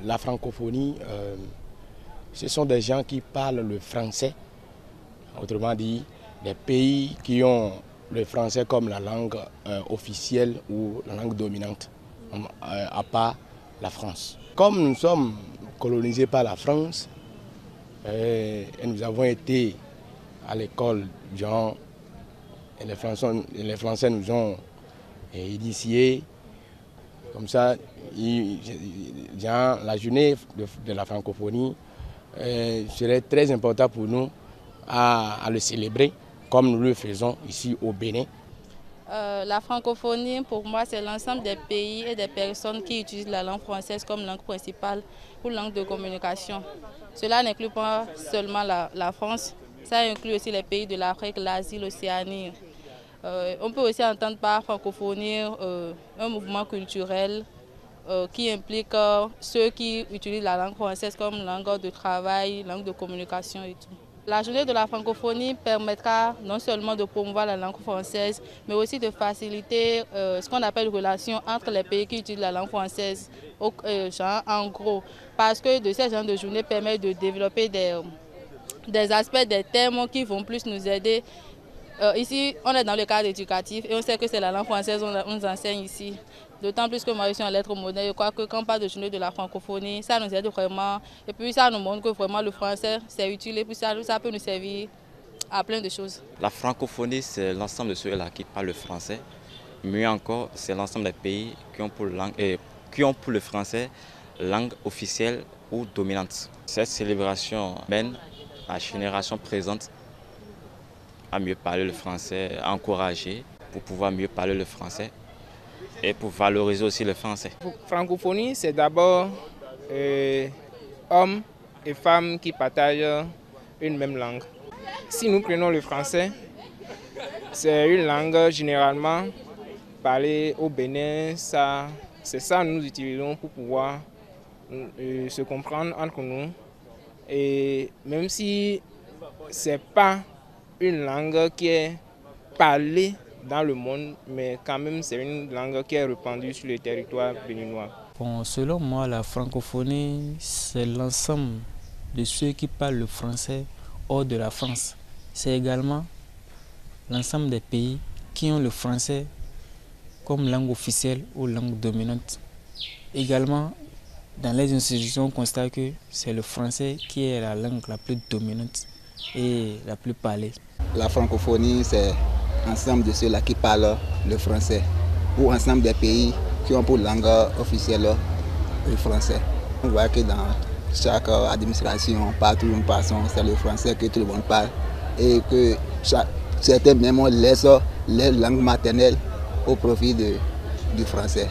La francophonie, ce sont des gens qui parlent le français, autrement dit, des pays qui ont le français comme la langue officielle ou la langue dominante, à part la France. Comme nous sommes colonisés par la France, et nous avons été à l'école, et les Français nous ont initiés. Comme ça, la journée de la francophonie serait très important pour nous à le célébrer, comme nous le faisons ici au Bénin. La francophonie, pour moi, c'est l'ensemble des pays et des personnes qui utilisent la langue française comme langue principale ou langue de communication. Cela n'inclut pas seulement la France, ça inclut aussi les pays de l'Afrique, l'Asie, l'Océanie. On peut aussi entendre par francophonie un mouvement culturel qui implique ceux qui utilisent la langue française comme langue de travail, langue de communication et tout. La journée de la francophonie permettra non seulement de promouvoir la langue française, mais aussi de faciliter ce qu'on appelle relations entre les pays qui utilisent la langue française, en gros. Parce que de ces genres de journées permettent de développer des aspects, des thèmes qui vont plus nous aider. Ici, on est dans le cadre éducatif et on sait que c'est la langue française qu'on nous enseigne ici. D'autant plus que moi, je suis en lettres modernes. Je crois que quand on parle de journée de la francophonie, ça nous aide vraiment. Et puis ça nous montre que vraiment le français, c'est utile et puis ça peut nous servir à plein de choses. La francophonie, c'est l'ensemble de ceux-là qui parlent le français. Mieux encore, c'est l'ensemble des pays qui ont pour le français langue officielle ou dominante. Cette célébration mène à la génération présente à mieux parler le français, à encourager pour pouvoir mieux parler le français et pour valoriser aussi le français. La francophonie, c'est d'abord hommes et femmes qui partagent une même langue. Si nous prenons le français, c'est une langue généralement parlée au Bénin. C'est ça que nous utilisons pour pouvoir se comprendre entre nous. Et même si ce n'est pas une langue qui est parlée dans le monde, mais quand même c'est une langue qui est répandue sur le territoire béninois. Bon, selon moi, la francophonie, c'est l'ensemble de ceux qui parlent le français hors de la France. C'est également l'ensemble des pays qui ont le français comme langue officielle ou langue dominante. Également, dans les institutions, on constate que c'est le français qui est la langue la plus dominante et la plus parlée. La francophonie, c'est l'ensemble de ceux-là qui parlent le français ou ensemble des pays qui ont pour langue officielle le français. On voit que dans chaque administration, partout où nous passons, c'est le français que tout le monde parle et que certains même laissent leur langue maternelle au profit du français.